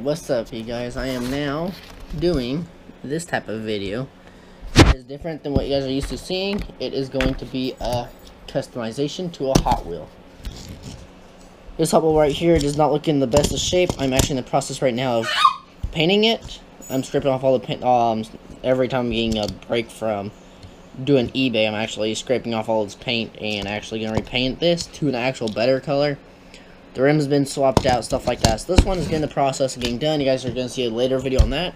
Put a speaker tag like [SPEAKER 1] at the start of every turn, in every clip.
[SPEAKER 1] What's up, you guys? I am now doing this type of video. It is different than what you guys are used to seeing. It is going to be a customization to a Hot Wheel. This Hot Wheel right here does not look in the best of shape. I'm actually in the process right now of painting it. I'm stripping off all the paint. Every time I'm getting a break from doing eBay, I'm actually scraping off all this paint and actually going to repaint this to an actual better color. The rim's been swapped out, stuff like that. So this one is in the process of getting done. You guys are going to see a later video on that.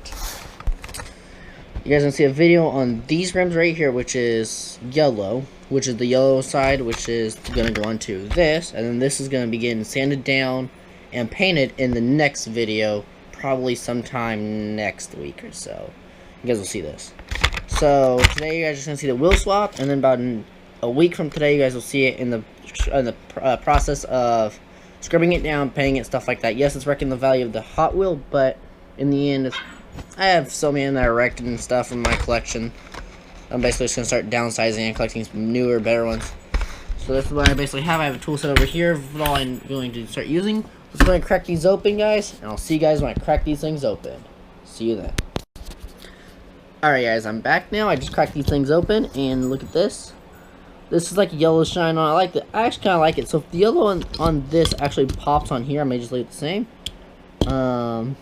[SPEAKER 1] You guys are going to see a video on these rims right here, which is yellow, which is the yellow side, which is going to go onto this. And then this is going to be getting sanded down and painted in the next video, probably sometime next week or so. You guys will see this. So today you guys are going to see the wheel swap, and then about a week from today you guys will see it in the process of scrubbing it down, painting it, stuff like that. Yes, it's wrecking the value of the Hot Wheel, but in the end, I have so many that are wrecked and stuff in my collection. I'm basically just going to start downsizing and collecting some newer, better ones. So that's what I basically have. I have a tool set over here for all I'm going to start using. Let's go ahead and crack these open, guys, and I'll see you guys when I crack these things open. See you then. Alright, guys, I'm back now. I just cracked these things open, and look at this. This is like a yellow shine on. I like it. I actually kind of like it. So if the yellow on this actually pops on here, I may just leave it the same. But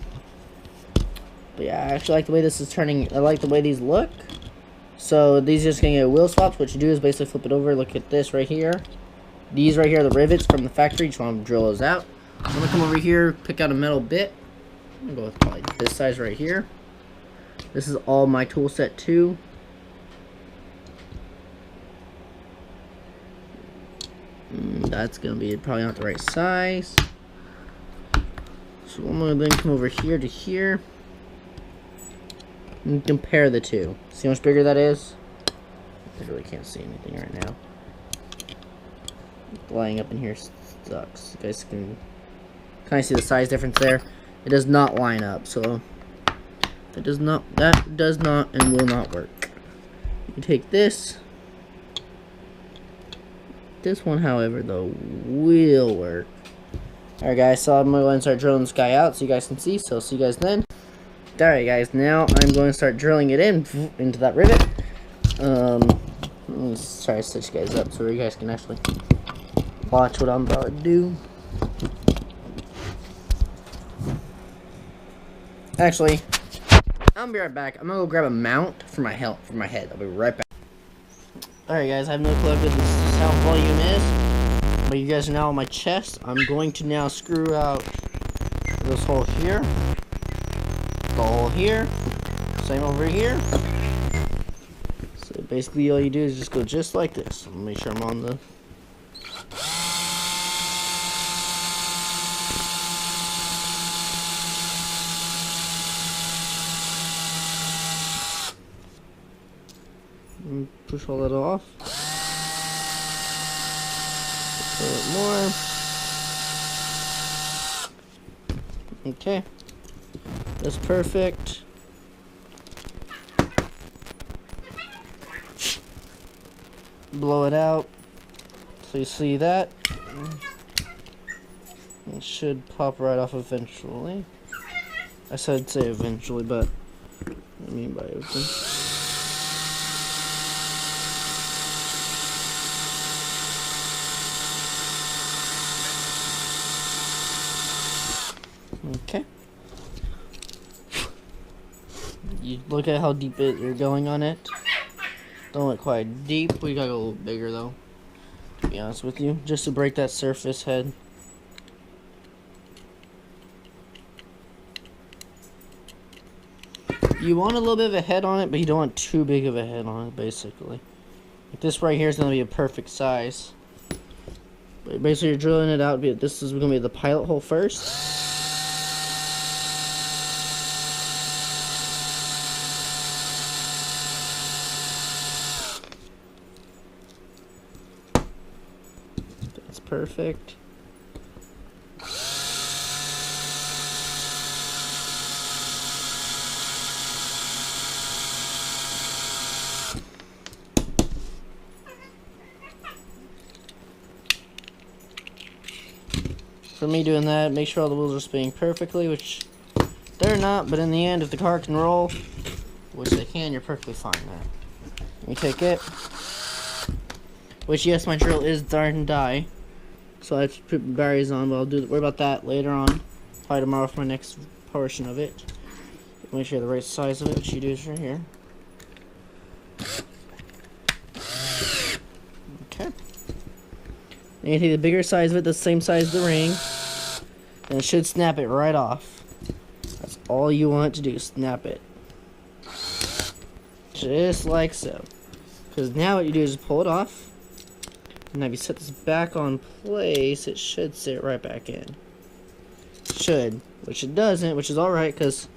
[SPEAKER 1] yeah, I actually like the way this is turning. I like the way these look. So these are just gonna get wheel swaps. What you do is basically flip it over. Look at this right here. These right here are the rivets from the factory. Just want to drill those out. I'm gonna come over here, pick out a metal bit. I'm gonna go with probably this size right here. This is all my tool set too. That's gonna be probably not the right size. So I'm gonna then come over here to here and compare the two. See how much bigger that is? I really can't see anything right now. Lying up in here sucks. You guys can kind of see the size difference there. It does not line up, so that does not and will not work. You take this. This one, however, though, will work. Alright, guys, so I'm going to go and start drilling this guy out so you guys can see. So, see you guys then. Alright, guys, now I'm going to start drilling it into that rivet. Let's try to stitch you guys up so you guys can actually watch what I'm about to do. Actually, I'll be right back. I'm going to go grab a mount for my head. I'll be right back. Alright, guys, I have no clue what this sound volume is, but you guys are now on my chest. I'm going to now screw out this hole here, the hole here, same over here. So basically all you do is just go just like this. Let me make sure I'm on the... and push all that off. A little more. Okay, that's perfect. Blow it out so you see that. It should pop right off eventually. I said say eventually, but I mean by open. Okay. You look at how deep you're going on it. Don't look quite deep. We gotta go a little bigger though, to be honest with you, just to break that surface head. You want a little bit of a head on it, but you don't want too big of a head on it, basically. Like this right here is gonna be a perfect size. But basically you're drilling it out. This is gonna be the pilot hole first. Perfect. For me doing that, make sure all the wheels are spinning perfectly, which They're not, but in the end, if the car can roll, which they can, you're perfectly fine there. Let me take it. Which, yes, my drill is darn die. So I have to put batteries on, but I'll worry about that later on. Probably tomorrow for my next portion of it. Make sure the right size of it, which you do is right here. Okay. Then you take the bigger size of it, the same size as the ring. And it should snap it right off. That's all you want to do, snap it. Just like so. Because now what you do is pull it off. And now if you set this back on place, it should sit right back in. Should. Which it doesn't, which is alright, because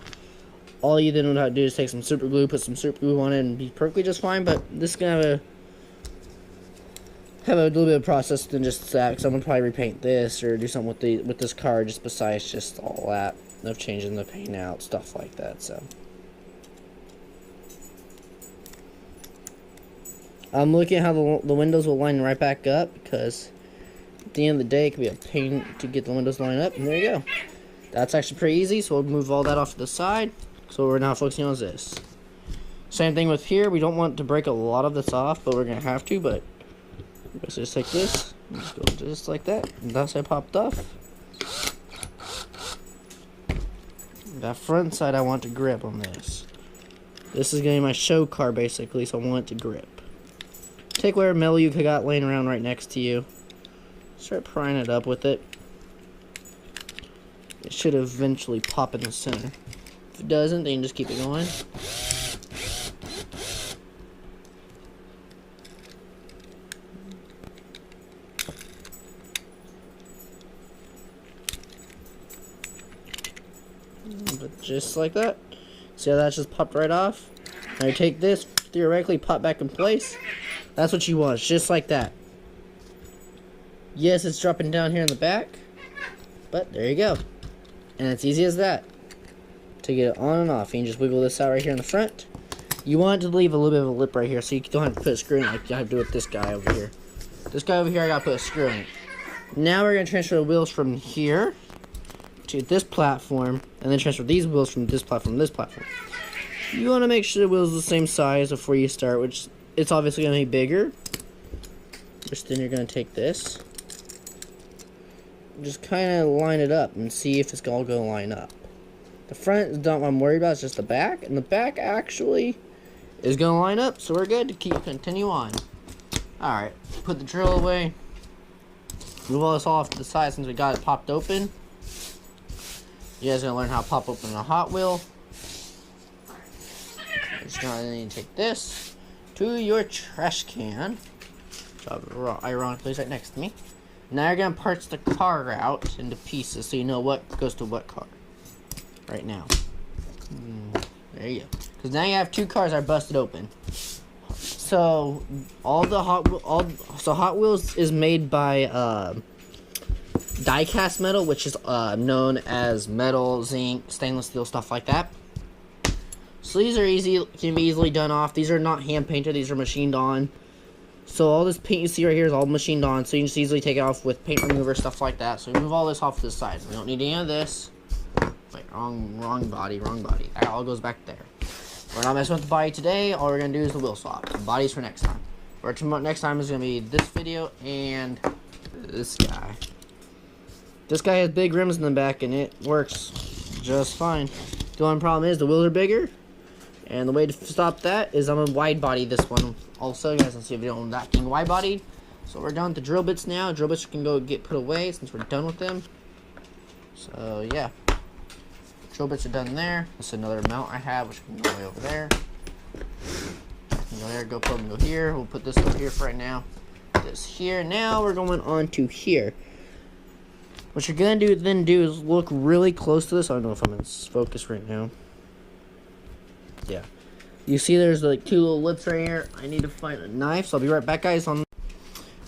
[SPEAKER 1] all you then know how to do is take some super glue, put some super glue on it, and be perfectly just fine. But this is going to have a little bit of process than just that, because I'm going to probably repaint this or do something with this car just besides just all that of changing the paint out, stuff like that. So I'm looking at how the windows will line right back up, because at the end of the day it can be a pain to get the windows lined up. And there you go. That's actually pretty easy, so we'll move all that off to the side. So what we're now focusing on is this. Same thing with here. We don't want to break a lot of this off, but we're going to have to. But let's just take this, just go just like that. And that's how it popped off. That front side I want to grip on this. This is going to be my show car basically, so I want it to grip. Take whatever metal you got laying around right next to you. Start prying it up with it. It should eventually pop in the center. If it doesn't, then you just keep it going. But just like that. See how that just popped right off? Now you take this, theoretically pop back in place. That's what you want, just like that. Yes, it's dropping down here in the back, but there you go. And it's easy as that to get it on and off. You can just wiggle this out right here in the front. You want to leave a little bit of a lip right here so you don't have to put a screw in it like you have to do with this guy over here. This guy over here, I gotta put a screw in it. Now we're gonna transfer the wheels from here to this platform, and then transfer these wheels from this platform to this platform. You want to make sure the wheels are the same size before you start, which it's obviously going to be bigger. Just then you're going to take this, just kind of line it up and see if it's all going to line up. The front is not what I'm worried about, it's just the back, and the back actually is going to line up, so we're good to continue on. Alright, put the drill away, move all this off to the side since we got it popped open. You guys are going to learn how to pop open a Hot Wheel. You're just going to need to take this to your trash can. Ironically, it's right next to me. Now you're going to parts the car out into pieces so you know what goes to what car. Right now. There you go. Because now you have two cars that are busted open. So, Hot Wheels is made by die-cast metal, which is known as metal, zinc, stainless steel, stuff like that. So these are can be easily done off. These are not hand painted, these are machined on. So all this paint you see right here is all machined on, so you can just easily take it off with paint remover, stuff like that. So we move all this off to the side. We don't need any of this. Wait, wrong body. That all goes back there. We're not messing with the body today. All we're gonna do is the wheel swap. The body's for next time. Next time is gonna be this video and this guy. This guy has big rims in the back and it works just fine. The only problem is the wheels are bigger. And the way to stop that is I'm gonna wide body this one. Also, you guys can see a video on that being wide bodied. So we're done with the drill bits now. Drill bits can go get put away since we're done with them. So yeah. Drill bits are done there. This is another mount I have, which can go way over there. Go there, go put them, go here. We'll put this over here for right now. This here. Now we're going on to here. What you're gonna do is look really close to this. I don't know if I'm in focus right now. Yeah. You see there's like two little lips right here. I need to find a knife, so I'll be right back, guys. Alright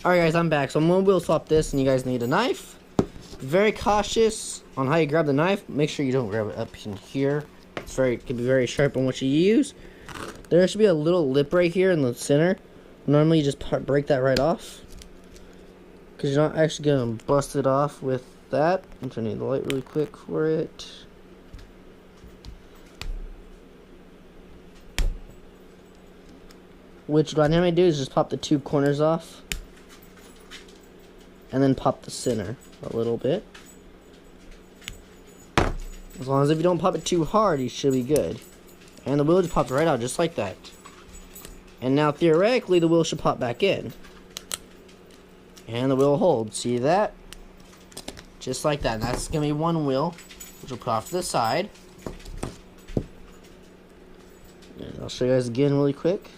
[SPEAKER 1] guys, I'm back. So I'm gonna wheel swap this and you guys need a knife. Be very cautious on how you grab the knife. Make sure you don't grab it up in here. It can be very sharp on what you use. There should be a little lip right here in the center. Normally you just break that right off, because you're not actually gonna bust it off with that. I'm turning the light really quick for it. Which what I'm going to do is just pop the two corners off. And then pop the center a little bit. As long as if you don't pop it too hard, you should be good. And the wheel just popped right out, just like that. And now, theoretically, the wheel should pop back in. And the wheel will hold. See that? Just like that. And that's going to be one wheel, which we'll put off to the side. And I'll show you guys again really quick.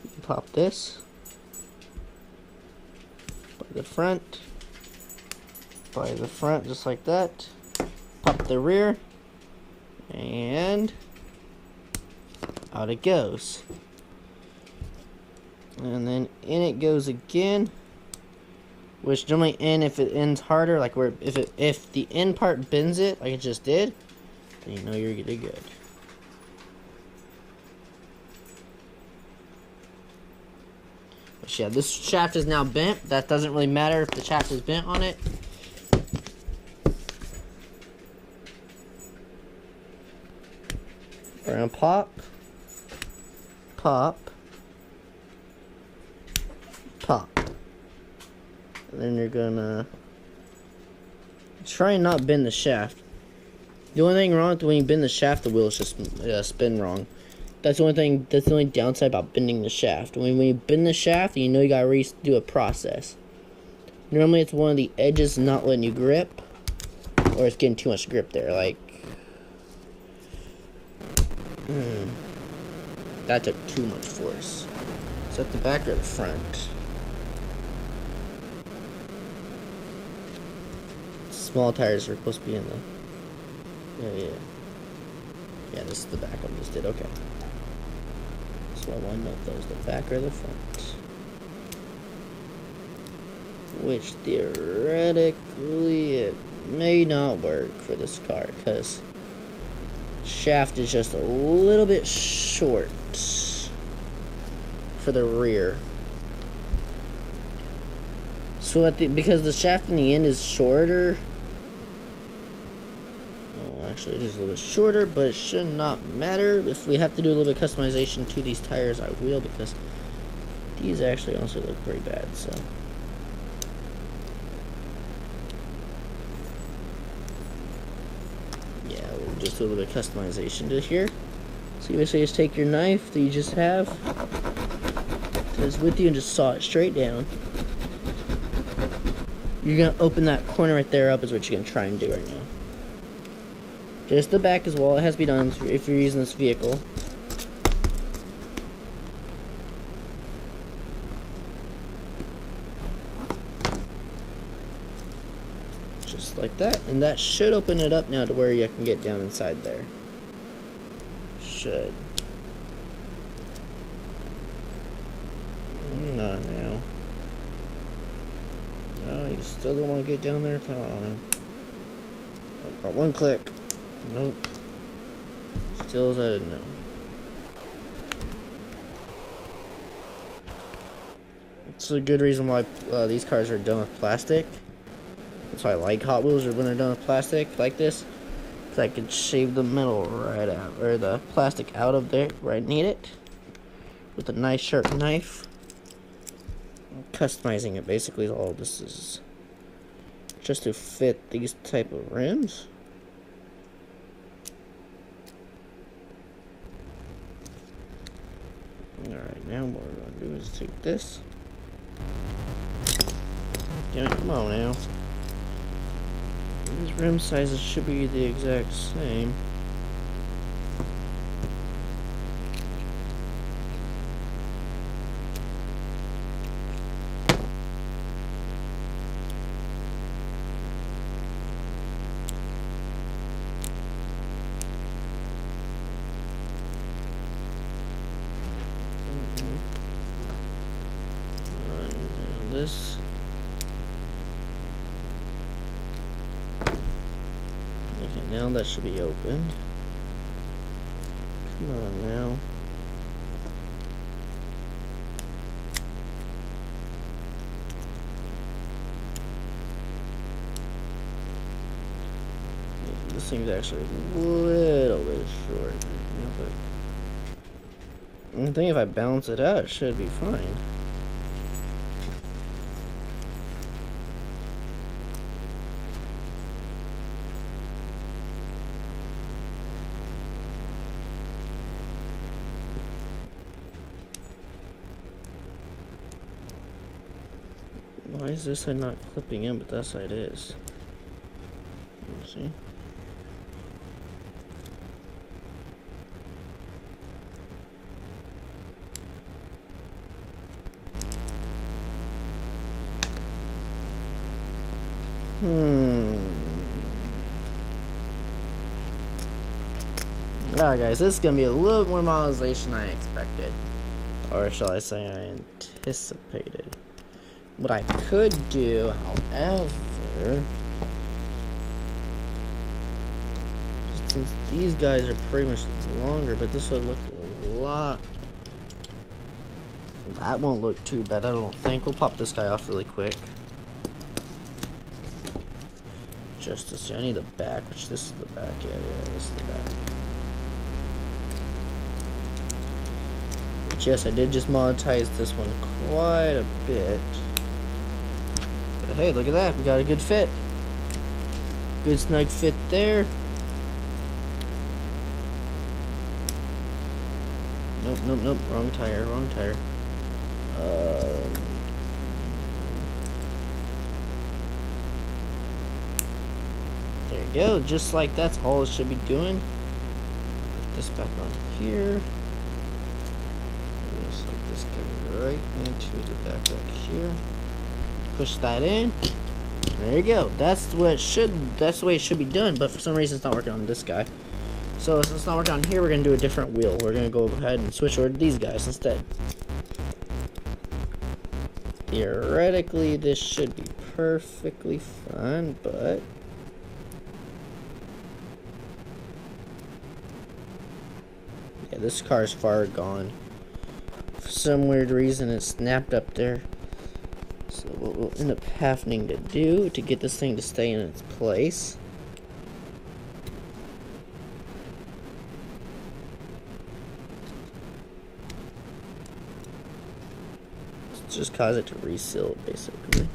[SPEAKER 1] You pop this. By the front. By the front, just like that. Pop the rear. And out it goes. And then in it goes again. Which generally in, if it ends harder, like where if the end part bends it like it just did, then you know you're good. But yeah, this shaft is now bent. That doesn't really matter if the shaft is bent on it. We're gonna pop, pop, pop. And then you're gonna try and not bend the shaft. The only thing wrong with when you bend the shaft, the wheels just spin wrong. That's the only thing. That's the only downside about bending the shaft. When you bend the shaft, you know you gotta redo a process. Normally, it's one of the edges not letting you grip, or it's getting too much grip there. Like, that took too much force. Is that the back or the front? Small tires are supposed to be in the... Yeah, this is the back I just did. Okay. So I want to know if those the back or the front. Which theoretically it may not work for this car because shaft is just a little bit short for the rear. So because the shaft in the end is shorter. Actually, it is a little bit shorter, but it should not matter. If we have to do a little bit of customization to these tires, I will, because these actually also look pretty bad, so. Yeah, we'll just do a little bit of customization to here. So you basically just take your knife that you just have, that's with you, and just saw it straight down. You're going to open that corner right there up is what you're going to try and do right now. Just the back as well. It has to be done if you're using this vehicle. Just like that. And that should open it up now to where you can get down inside there. Should. Not now. No, you still don't want to get down there? Oh, no. One click. Nope. Still as I didn't know. It's a good reason why these cars are done with plastic. That's why I like Hot Wheels, or when they're done with plastic like this. Because I can shave the metal right out, or the plastic out of there where I need it. With a nice sharp knife. Customizing it basically is all this is. Just to fit these type of rims. Alright, now what we're going to do is take this. Damn it, come on now. These rim sizes should be the exact same. This. Okay, now that should be opened. Come on now. This thing's actually a little bit short. I think if I balance it out, it should be fine. Why is this side not clipping in, but that side is? Let's see. Alright guys, this is going to be a little more modernization than I expected. Or shall I say I anticipated. What I could do, however, since these guys are pretty much longer, but this would look a lot. That won't look too bad, I don't think. We'll pop this guy off really quick. Just to see, I need the back, which this is the back, yeah, this is the back. But yes, I did just monetize this one quite a bit. But hey, look at that, we got a good fit. Good snug fit there. Nope, wrong tire. There you go, just like that's all it should be doing. Put this back on here. Just like this, go right into the back here. Push that in. There you go. That's the way it should be done, but for some reason it's not working on this guy. So since it's not working on here, we're gonna do a different wheel. We're gonna go ahead and switch over to these guys instead. Theoretically, this should be perfectly fine, but yeah, this car is far gone. For some weird reason, it snapped up there. So what we'll end up having to do to get this thing to stay in its place is just cause it to reseal, basically.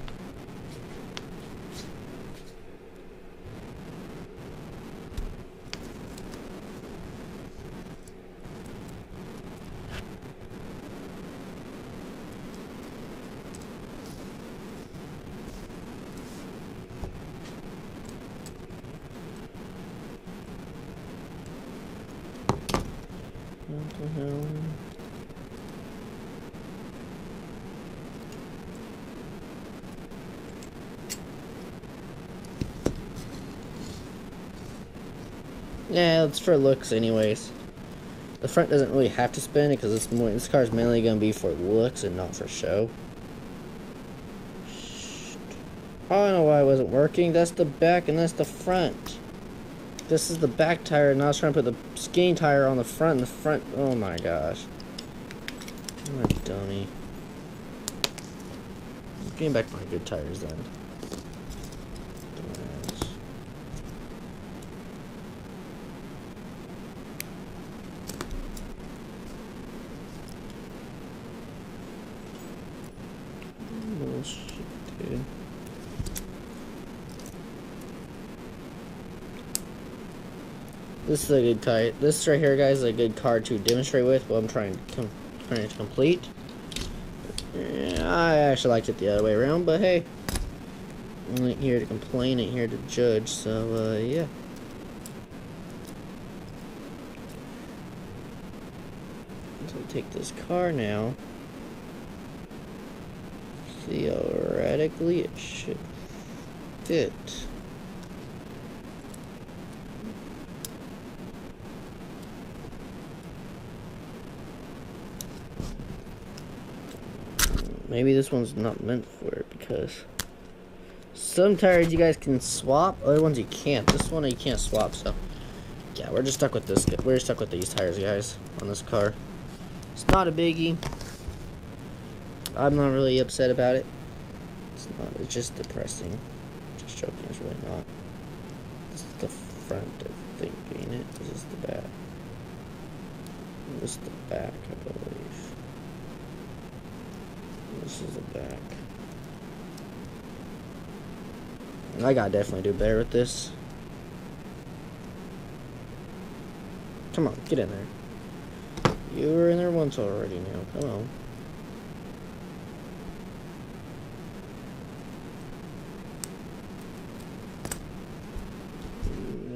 [SPEAKER 1] What the hell? Yeah, it's for looks anyways. The front doesn't really have to spin it because this car's mainly going to be for looks and not for show. I don't know why it wasn't working. That's the back and that's the front. This is the back tire and I was trying to put the skiing tire on the front and the front. Oh my gosh. I'm a dummy. I'm getting back my good tires then. Dude. This is a good car. This right here, guys, is a good car to demonstrate with. What I'm trying to complete. Yeah, I actually liked it the other way around, but hey, I'm not here to complain, ain't here to judge. So yeah. So we'll take this car now. Theoretically, it should fit. Maybe this one's not meant for it because some tires you guys can swap, other ones you can't. This one you can't swap, so yeah, we're just stuck with this. We're stuck with these tires, guys, on this car. It's not a biggie. I'm not really upset about it. It's just depressing. Just joking, it's really not. This is the front, I think, ain't it? This is the back. This is the back, I believe. This is the back. I gotta definitely do better with this. Come on, get in there. You were in there once already now. Come on.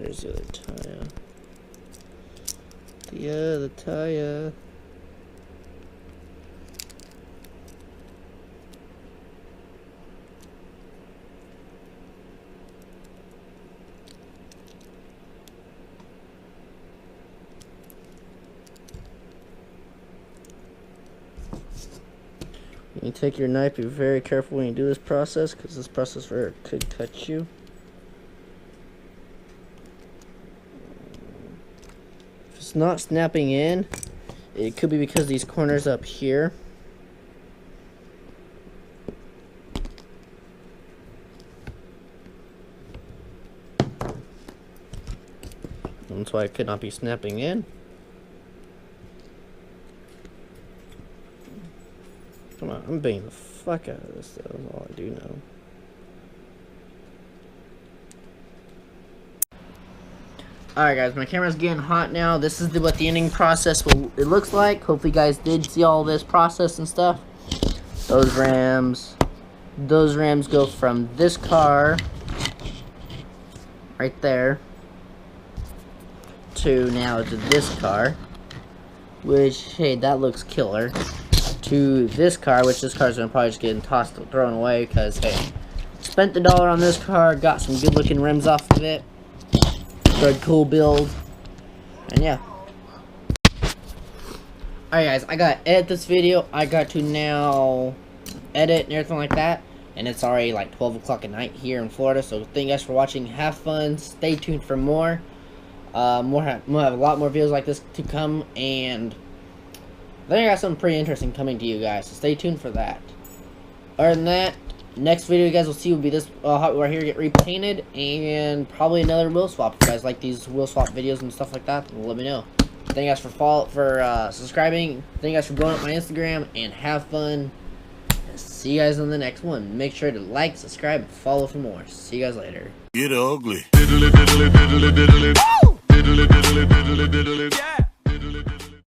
[SPEAKER 1] There's the other tire. The other tire. You take your knife, be very careful when you do this process, because this process could cut you. If it's not snapping in, it could be because these corners up here. That's why it could not be snapping in. Come on, I'm banging the fuck out of this, though, is all I do know. Alright guys, my camera's getting hot now. This is what the ending process it looks like. Hopefully you guys did see all this process and stuff. Those rams go from this car, right there, to now to this car, which, hey, that looks killer. To this car, which this car's gonna probably just get tossed or thrown away because, hey, spent the dollar on this car, got some good looking rims off of it, good cool build, and yeah. Alright guys, I gotta edit this video. I got to now edit and everything like that, and it's already like 12 o'clock at night here in Florida, so thank you guys for watching. Have fun, stay tuned for more. We'll have a lot more videos like this to come, and I think I got something pretty interesting coming to you guys, so stay tuned for that. Other than that, next video you guys will see will be this Hot Wheel right here get repainted, and probably another wheel swap. If you guys like these wheel swap videos and stuff like that, let me know. Thank you guys for subscribing. Thank you guys for blowing up my Instagram, and have fun. See you guys on the next one. Make sure to like, subscribe, and follow for more. See you guys later.
[SPEAKER 2] Get ugly.